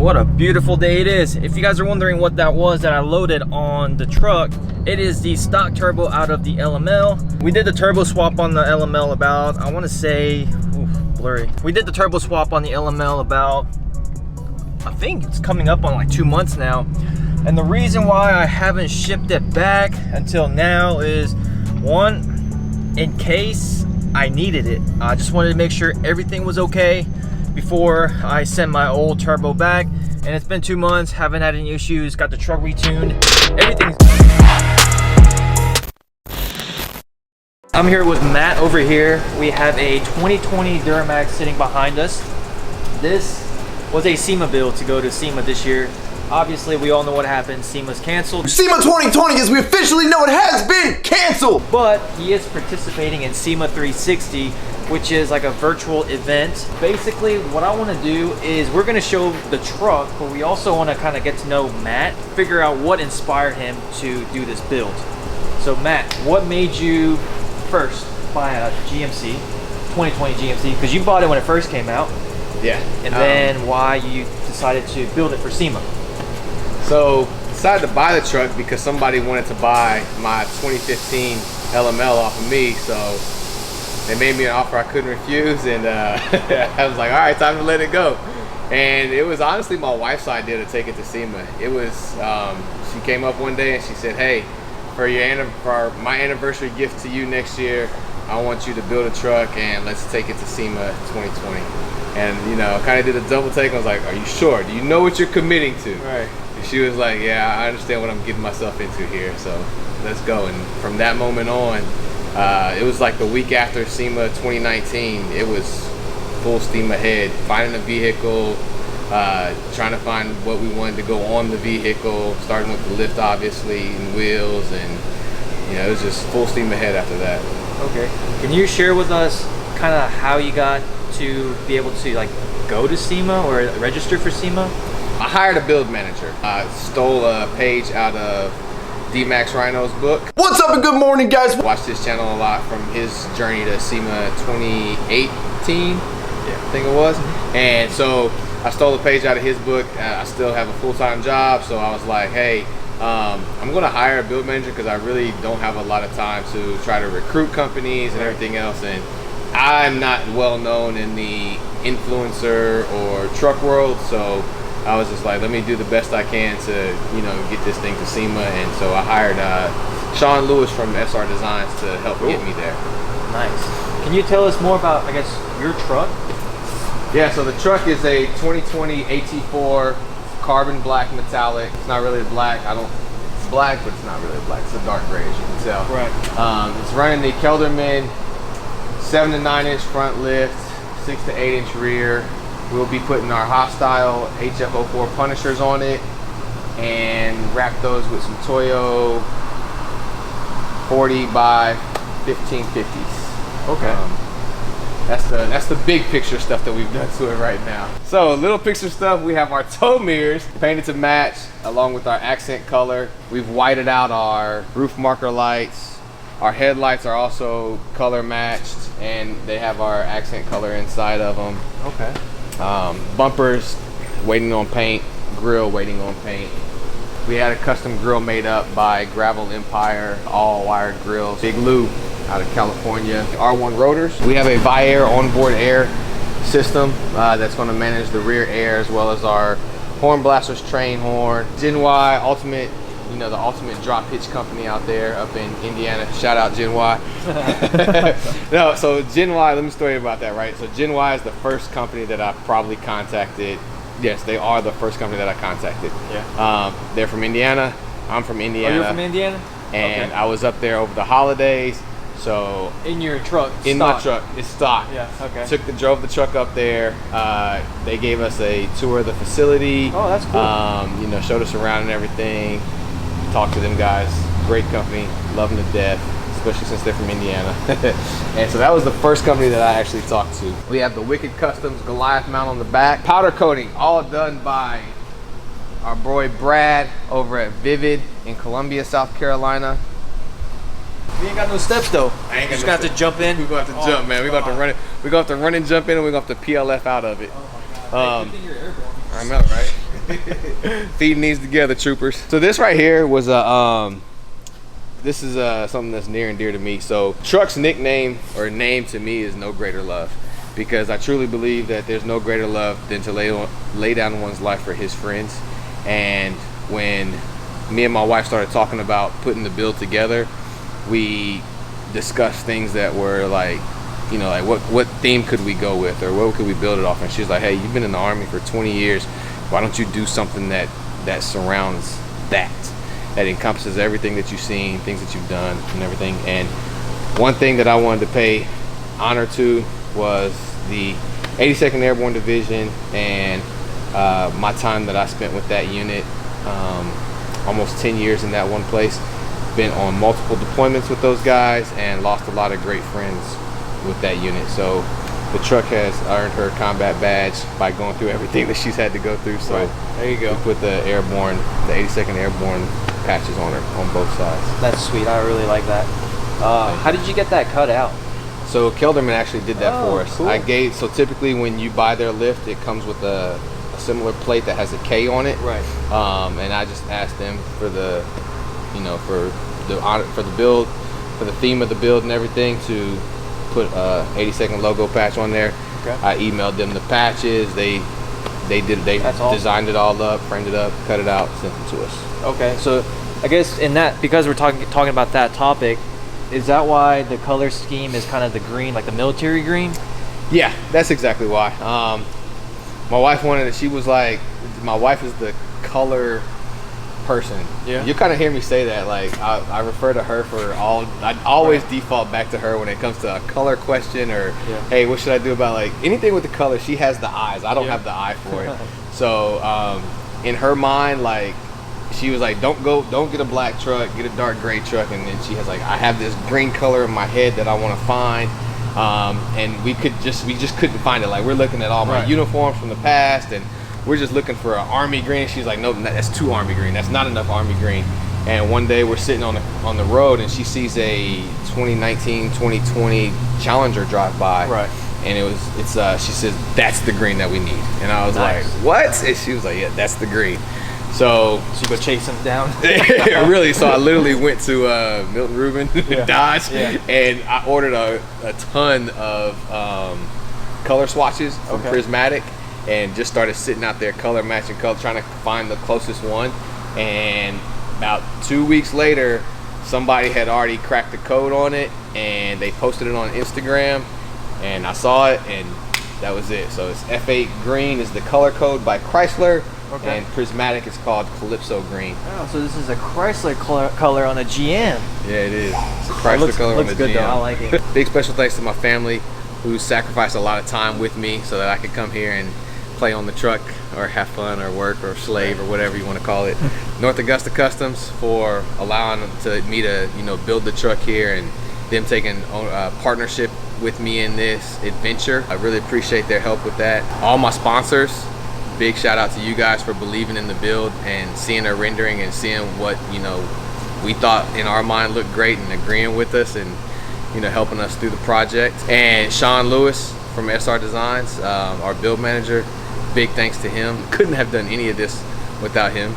What a beautiful day it is. If you guys are wondering what that was that I loaded on the truck, it is the stock turbo out of the LML. We did the turbo swap on the LML about, I want to say, blurry. We did the turbo swap on the LML about, I think it's coming up on like 2 months now. And the reason why I haven't shipped it back until now is, one, in case I needed it. I just wanted to make sure everything was okay before I send my old turbo back. And it's been 2 months, haven't had any issues, got the truck retuned, everything's... I'm here with Matt over here. We have a 2020 Duramax sitting behind us. This was a Sema build to go to Sema this year. Obviously, we all know what happened. Sema's canceled. Sema 2020, as we officially know, it has been canceled. But he is participating in Sema 360, which is like a virtual event. Basically, what I want to do is we're going to show the truck, but we also want to kind of get to know Matt, figure out what inspired him to do this build. So Matt, what made you first buy a GMC, 2020 GMC? Because you bought it when it first came out. Yeah. And then why you decided to build it for Sema? So decided to buy the truck because somebody wanted to buy my 2015 LML off of me. So they made me an offer I couldn't refuse, and I was like, all right, time to let it go. And it was honestly my wife's idea to take it to Sema. It was, she came up one day and she said, hey, for my anniversary gift to you next year, I want you to build a truck and let's take it to Sema 2020. And you know, kind of did a double take. I was like, are you sure? Do you know what you're committing to? Right. And she was like, yeah, I understand what I'm getting myself into here, so let's go. And from that moment on, it was like the week after SEMA 2019, it was full steam ahead, finding a vehicle, trying to find what we wanted to go on the vehicle, starting with the lift obviously, and wheels, and you know, it was just full steam ahead after that. Okay. Can you share with us kind of how you got to be able to like go to SEMA or register for SEMA? I hired a build manager. I stole a page out of D-Max Rhino's book. What's up and good morning, guys? Watched his channel a lot from his journey to SEMA 2018, I think it was. And so I stole a page out of his book. I still have a full-time job, so I was like, hey, I'm gonna hire a build manager because I really don't have a lot of time to try to recruit companies and everything else. And I'm not well known in the influencer or truck world, so I was just like, let me do the best I can to, you know, get this thing to SEMA. And so I hired Sean Lewis from SR Designs to help get me there. Nice. Can you tell us more about, I guess, your truck? Yeah, so the truck is a 2020 AT4 carbon black metallic. It's not really black. It's black, but it's not really black. It's a dark gray, as you can tell. Right. It's running the Kelderman 7 to 9 inch front lift, 6 to 8 inch rear. We'll be putting our hostile HF04 Punishers on it and wrap those with some Toyo 40 by 1550s. Okay. That's the big picture stuff that we've done to it right now. So little picture stuff, we have our tow mirrors painted to match along with our accent color. We've whited out our roof marker lights. Our headlights are also color matched and they have our accent color inside of them. Okay. Bumpers waiting on paint, grill waiting on paint. We had a custom grill made up by Gravel Empire, all wired grills. Big Lou out of California. R1 rotors. We have a Viair onboard air system that's going to manage the rear air as well as our horn blasters, train horn. Gen Y ultimate, you know, the ultimate drop hitch company out there up in Indiana. Shout out Gen Y. No, so Gen Y, let me tell you about that, right? So Gen Y is the first company that I probably contacted. Yes, they are the first company that I contacted. Yeah. They're from Indiana. I'm from Indiana. Oh, you're from Indiana? And okay. I was up there over the holidays. So in your truck? In stock. My truck. It's stock. Yeah, okay. Drove the truck up there. They gave us a tour of the facility. Oh, that's cool. You know, showed us around and everything. Talked to them guys. Great company. Love them to death, especially since they're from Indiana. And so that was the first company that I actually talked to. We have the Wicked Customs Goliath mount on the back. Powder coating, all done by our boy Brad over at Vivid in Columbia, South Carolina. We ain't got no steps though. I ain't got just got to jump in. We're going to have to jump, man. We're going to have to run it. We're going to have to run and jump in, and we're going to have to PLF out of it. Oh my God. Hey, good thing you're airborne. I know, right? Feeding these together, troopers. So this right here was a this is something that's near and dear to me. So Truck's nickname or name to me is No Greater Love, because I truly believe that there's no greater love than to lay down one's life for his friends. And when me and my wife started talking about putting the build together, we discussed things that were like, you know, like what theme could we go with, or what could we build it off? And she's like, hey, you've been in the Army for 20 years. Why don't you do something that surrounds that encompasses everything that you've seen, things that you've done and everything. And one thing that I wanted to pay honor to was the 82nd Airborne Division and my time that I spent with that unit. Almost 10 years in that one place. Been on multiple deployments with those guys and lost a lot of great friends with that unit. So the truck has earned her combat badge by going through everything that she's had to go through. So there you go. We put the 82nd Airborne patches on her on both sides. That's sweet. I really like that. How did you get that cut out? So Kelderman actually did that for us. Cool. So typically when you buy their lift, it comes with a similar plate that has a K on it. Right. And I just asked them for the, you know, for the build, for the theme of the build and everything, to put a 82nd logo patch on there. Okay. I emailed them the patches. They designed it all up, framed it up, cut it out, sent it to us. Okay. So I guess in that, because we're talking about that topic, is that why the color scheme is kind of the green, like the military green? Yeah, that's exactly why. My wife wanted it. She was like, my wife is the color person. Yeah. You kind of hear me say that. Like I refer to her for all. I always default back to her when it comes to a color question or, hey, what should I do about like anything with the color? She has the eyes. I don't have the eye for it. So in her mind, like she was like, don't get a black truck, get a dark gray truck. And then she has like, I have this green color in my head that I want to find. And we just couldn't find it. Like we're looking at all my uniforms from the past, and we're just looking for an army green. She's like, nope, that's too army green. That's not enough army green. And one day we're sitting on the road, and she sees a 2019, 2020 Challenger drive by. Right. And she says, that's the green that we need. And I was like, what? And she was like, yeah, that's the green. So you go chase them down. Really. So I literally went to Milton Rubin Dodge, and I ordered a ton of color swatches from Prismatic, and just started sitting out there color matching color, trying to find the closest one. And about 2 weeks later, somebody had already cracked the code on it, and they posted it on Instagram, and I saw it, and that was it. So it's F8 green is the color code by Chrysler. Okay. And Prismatic is called Calypso Green. Oh, so this is a Chrysler color on a GM. Yeah, it is. It's a Chrysler color on a GM. Looks good though, I like it. Big special thanks to my family who sacrificed a lot of time with me so that I could come here and play on the truck or have fun or work or slave or whatever you want to call it. North Augusta Customs for allowing me to, you know, build the truck here, and them taking partnership with me in this adventure. I really appreciate their help with that. All my sponsors, big shout out to you guys for believing in the build and seeing our rendering and seeing what, you know, we thought in our mind looked great and agreeing with us and, you know, helping us through the project. And Sean Lewis from SR Designs, our build manager, big thanks to him. Couldn't have done any of this without him.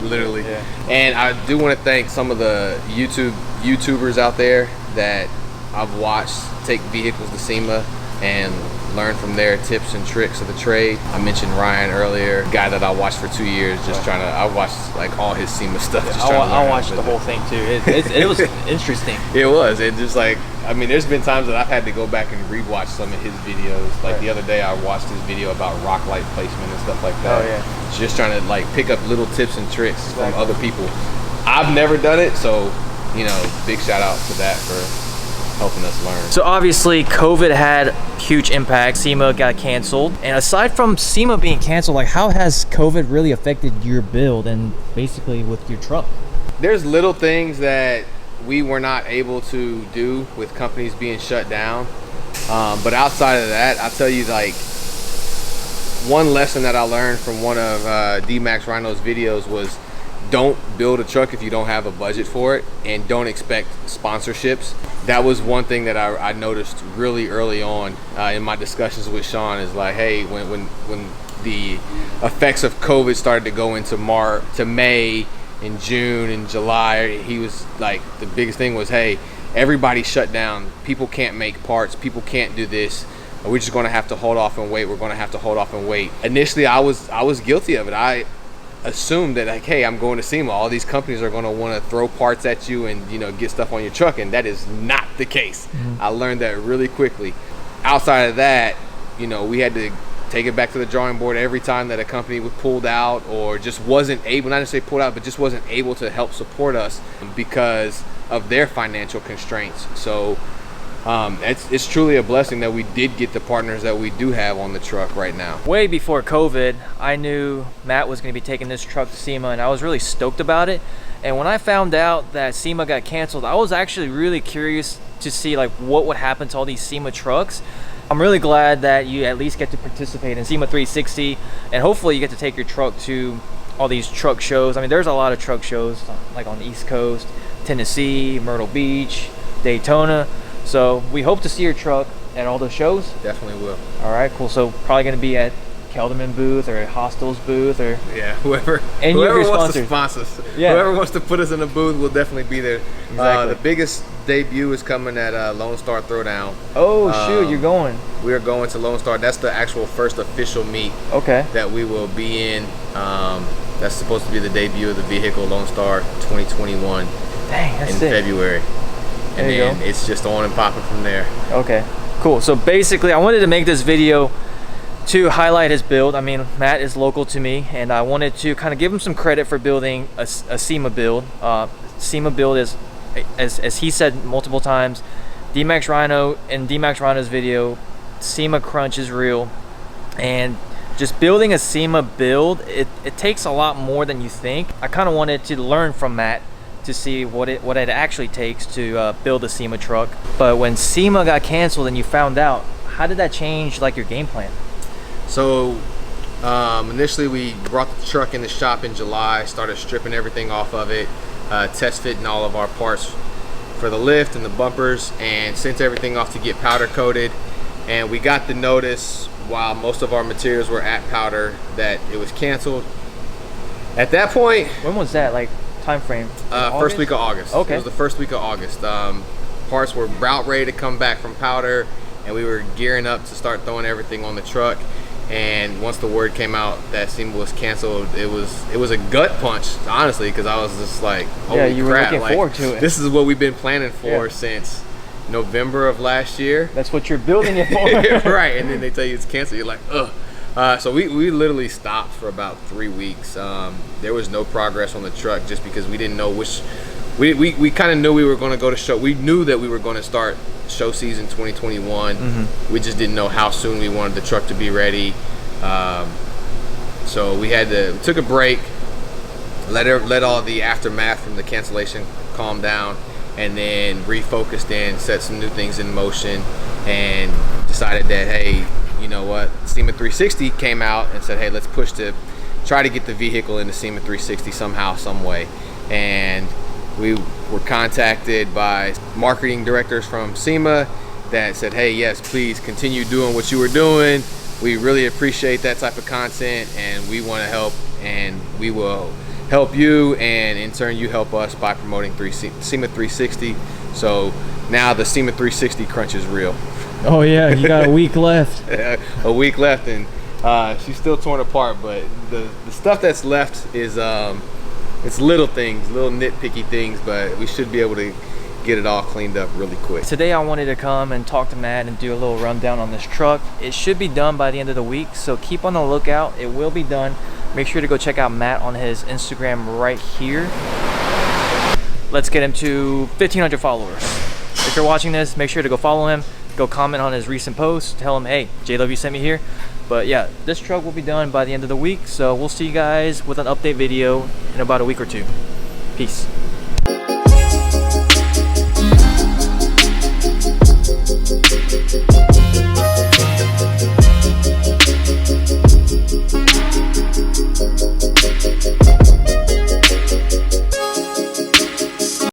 Literally. Yeah. And I do want to thank some of the YouTubers out there that I've watched take vehicles to SEMA and learn from their tips and tricks of the trade. I mentioned Ryan earlier, guy that I watched for 2 years, just trying to, I watched like all his SEMA stuff. I watched the whole thing too. It was interesting. It was. It just like, I mean, there's been times that I've had to go back and rewatch some of his videos. Like the other day I watched his video about rock light placement and stuff like that. Oh yeah. Just trying to like pick up little tips and tricks from other people. I've never done it, so, you know, big shout out to that for helping us learn. So obviously COVID had huge impact. SEMA got canceled, and aside from SEMA being canceled, like how has COVID really affected your build and basically with your truck? There's little things that we were not able to do with companies being shut down, but outside of that, I'll tell you, like, one lesson that I learned from one of D-Max Rhino's videos was don't build a truck if you don't have a budget for it, and don't expect sponsorships. That was one thing that I noticed really early on in my discussions with Sean, is like, hey, when the effects of COVID started to go into May and June and July, he was like, the biggest thing was, hey, everybody shut down. People can't make parts. People can't do this. We're just going to have to hold off and wait. We're going to have to hold off and wait. Initially, I was guilty of it. I assumed that, like, hey, I'm going to SEMA. All these companies are going to want to throw parts at you and, you know, get stuff on your truck, and that is not the case. I learned that really quickly. Outside of that, you know, we had to take it back to the drawing board every time that a company was pulled out or just wasn't able, not to say pulled out, but just wasn't able to help support us because of their financial constraints. So it's truly a blessing that we did get the partners that we do have on the truck right now. Way before COVID, I knew Matt was going to be taking this truck to SEMA, and I was really stoked about it. And when I found out that SEMA got canceled, I was actually really curious to see like what would happen to all these SEMA trucks. I'm really glad that you at least get to participate in SEMA 360, and hopefully you get to take your truck to all these truck shows. I mean, there's a lot of truck shows like on the East Coast, Tennessee, Myrtle Beach, Daytona. So we hope to see your truck at all those shows. Definitely will. All right, cool. So probably going to be at Kelderman booth or at Hostel's booth, or whoever wants to sponsor us. Whoever wants to put us in a booth will definitely be there. Exactly. The biggest debut is coming at Lone Star Throwdown. Oh shoot, you're going. We are going to Lone Star. That's the actual first official meet that we will be in. That's supposed to be the debut of the vehicle, Lone Star 2021. Dang, that's in sick. February. And then it's just on and popping from there. Okay, cool. So basically, I wanted to make this video to highlight his build. I mean, Matt is local to me, and I wanted to kind of give him some credit for building a SEMA build. SEMA build is, as he said multiple times, D-Max Rhino, in D-Max Rhino's video, SEMA crunch is real. And just building a SEMA build, it takes a lot more than you think. I kind of wanted to learn from Matt to see what it actually takes to build a SEMA truck. But when SEMA got canceled and you found out, how did that change like your game plan? So initially we brought the truck in the shop in July, started stripping everything off of it, test fitting all of our parts for the lift and the bumpers, and sent everything off to get powder coated. And we got the notice while most of our materials were at powder that it was canceled. At that point, when was that, like time frame? First week of August. Okay. It was the first week of August. Parts were about ready to come back from powder, and we were gearing up to start throwing everything on the truck. And once the word came out that SEMA was canceled, it was a gut punch, honestly, because I was just like, holy you crap, were looking forward to it. This is what we've been planning for since November of last year. That's what you're building it for. Right, and then they tell you it's canceled, you're like, ugh. So we literally stopped for about 3 weeks. There was no progress on the truck just because we didn't know which. We kind of knew we were going to go to show. We knew that we were going to start show season 2021. We just didn't know how soon we wanted the truck to be ready. So we took a break, let all the aftermath from the cancellation calm down, and then refocused in, set some new things in motion, and decided that, hey, you know what, SEMA 360 came out and said, hey, let's push to try to get the vehicle into SEMA 360 somehow, some way. And we were contacted by marketing directors from SEMA that said, hey, yes, please continue doing what you were doing. We really appreciate that type of content, and we want to help, and we will help you, and in turn you help us by promoting SEMA 360. So now the SEMA 360 crunch is real. Oh yeah, you got a week left. A week left, and she's still torn apart, but the stuff that's left is it's little things, little nitpicky things, but we should be able to get it all cleaned up really quick. Today I wanted to come and talk to Matt and do a little rundown on this truck. It should be done by the end of the week, so keep on the lookout. It will be done. Make sure to go check out Matt on his Instagram right here. Let's get him to 1,500 followers. If you're watching this, make sure to go follow him. Go comment on his recent post. Tell him, hey, JW sent me here. But yeah, this truck will be done by the end of the week. So we'll see you guys with an update video in about a week or two. Peace.